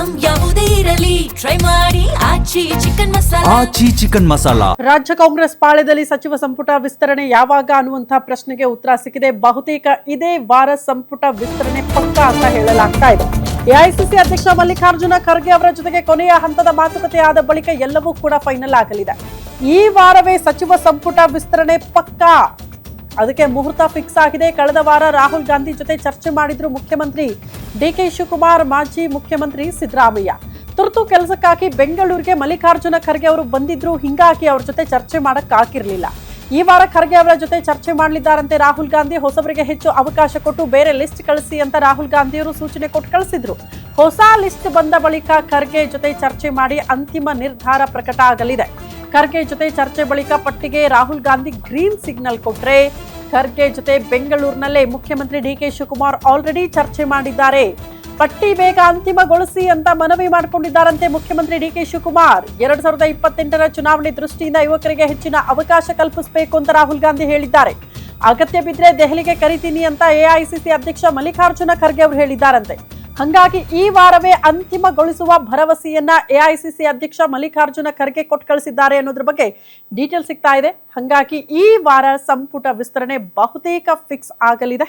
Item ಯಾವುದೇ ಇರಲಿ try ಮಾಡಿ ಆಚಿ ಚಿಕನ್ ಮಸಾಲಾ. ಆಚಿ ಚಿಕನ್ ಮಸಾಲಾ. ರಾಜ್ಯ ಕಾಂಗ್ರೆಸ್ ಪಾಳ್ಯದಲ್ಲಿ ಸಚಿವ ಸಂಪುಟ ವಿಸ್ತರಣೆ ಯಾವಾಗ ಅನ್ನುವಂತಹ ಪ್ರಶ್ನೆಗೆ ಉತ್ತರ ಸಿಕ್ಕಿದೆ. ಬಹುತೇಕ ಇದೇ ವಾರ ಸಂಪುಟ ವಿಸ್ತರಣೆ ಪಕ್ಕಾ ಅಂತ ಹೇಳಲಾಗ್ತಾ ಇದೆ. ಎಐಸಿಸಿ ಅಧ್ಯಕ್ಷ ಮಲ್ಲಿಕಾರ್ಜುನ ಖರ್ಗೆ ಅವರ ಜೊತೆಗೆ ಕೊನೆಯ ಹಂತದ ಮಾತುಕತೆ ಆದ ಬಳಿಕ ಎಲ್ಲವೂ ಕೂಡ ಫೈನಲ್ ಆಗಲಿದೆ. ಈ ವಾರವೇ ಸಚಿವ ಸಂಪುಟ ವಿಸ್ತರಣೆ ಪಕ್ಕಾ, ಅದಕ್ಕೆ ಮುಹೂರ್ತ ಫಿಕ್ಸ್ ಆಗಿದೆ. ಕಳೆದ ವಾರ ರಾಹುಲ್ ಗಾಂಧಿ ಜೊತೆ ಚರ್ಚೆ ಮಾಡಿದ್ರು ಮುಖ್ಯಮಂತ್ರಿ ಡಿಕೆ ಶಿವಕುಮಾರ್, ಮಾಜಿ ಮುಖ್ಯಮಂತ್ರಿ ಸಿದ್ದರಾಮಯ್ಯ. ತುರ್ತು ಕೆಲಸಕ್ಕಾಗಿ ಬೆಂಗಳೂರಿಗೆ ಮಲ್ಲಿಕಾರ್ಜುನ ಖರ್ಗೆ ಅವರು ಬಂದಿದ್ರು, ಹಿಂಗಾಗಿ ಅವ್ರ ಜೊತೆ ಚರ್ಚೆ ಮಾಡಕ್ ಆಗಿರ್ಲಿಲ್ಲ. ಈ ವಾರ ಖರ್ಗೆ ಅವರ ಜೊತೆ ಚರ್ಚೆ ಮಾಡಲಿದ್ದಾರಂತೆ ರಾಹುಲ್ ಗಾಂಧಿ. ಹೊಸಬರಿಗೆ ಹೆಚ್ಚು ಅವಕಾಶ ಕೊಟ್ಟು ಬೇರೆ ಲಿಸ್ಟ್ ಕಳಿಸಿ ಅಂತ ರಾಹುಲ್ ಗಾಂಧಿ ಅವರು ಸೂಚನೆ ಕೊಟ್ಟು ಕಳಿಸಿದ್ರು. ಹೊಸ ಲಿಸ್ಟ್ ಬಂದ ಬಳಿಕ ಖರ್ಗೆ ಜೊತೆ ಚರ್ಚೆ ಮಾಡಿ ಅಂತಿಮ ನಿರ್ಧಾರ ಪ್ರಕಟ ಆಗಲಿದೆ. ಖರ್ಗೆ ಜೊತೆ ಚರ್ಚೆ ಬಳಿಕ ಪಟ್ಟಿಗೆ ರಾಹುಲ್ ಗಾಂಧಿ ಗ್ರೀನ್ ಸಿಗ್ನಲ್ ಕೊಟ್ರೆ, ಖರ್ಗೆ ಜೊತೆ ಬೆಂಗಳೂರಿನಲ್ಲೇ ಮುಖ್ಯಮಂತ್ರಿ ಡಿಕೆ ಶಿವಕುಮಾರ್ ಆಲ್ರೆಡಿ ಚರ್ಚೆ ಮಾಡಿದ್ದಾರೆ. ಪಟ್ಟಿ ಬೇಗ ಅಂತಿಮಗೊಳಿಸಿ ಅಂತ ಮನವಿ ಮಾಡಿಕೊಂಡಿದ್ದಾರಂತೆ ಮುಖ್ಯಮಂತ್ರಿ ಡಿಕೆ ಶಿವಕುಮಾರ್. 2028ರ ಚುನಾವಣೆ ದೃಷ್ಟಿಯಿಂದ ಯುವಕರಿಗೆ ಹೆಚ್ಚಿನ ಅವಕಾಶ ಕಲ್ಪಿಸಬೇಕು ಅಂತ ರಾಹುಲ್ ಗಾಂಧಿ ಹೇಳಿದ್ದಾರೆ. ಅಗತ್ಯ ಬಿದ್ದರೆ ದೆಹಲಿಗೆ ಕರಿತೀನಿ ಅಂತ ಎಐಸಿಸಿ ಅಧ್ಯಕ್ಷ ಮಲ್ಲಿಕಾರ್ಜುನ ಖರ್ಗೆ ಅವರು ಹೇಳಿದ್ದಾರಂತೆ. ಹಾಗಾಗಿ ಈ ವಾರವೇ ಅಂತಿಮಗೊಳಿಸುವ ಭರವಸೆಯನ್ನ ಎಐಸಿಸಿ ಅಧ್ಯಕ್ಷ ಮಲ್ಲಿಕಾರ್ಜುನ ಖರ್ಗೆ ಕೊಟ್ಟು ಕಳಿಸಿದ್ದಾರೆ ಅನ್ನೋದ್ರ ಬಗ್ಗೆ ಡೀಟೇಲ್ ಸಿಗ್ತಾ ಇದೆ. ಹಾಗಾಗಿ ಈ ವಾರ ಸಂಪುಟ ವಿಸ್ತರಣೆ ಬಹುತೇಕ ಫಿಕ್ಸ್ ಆಗಲಿದೆ.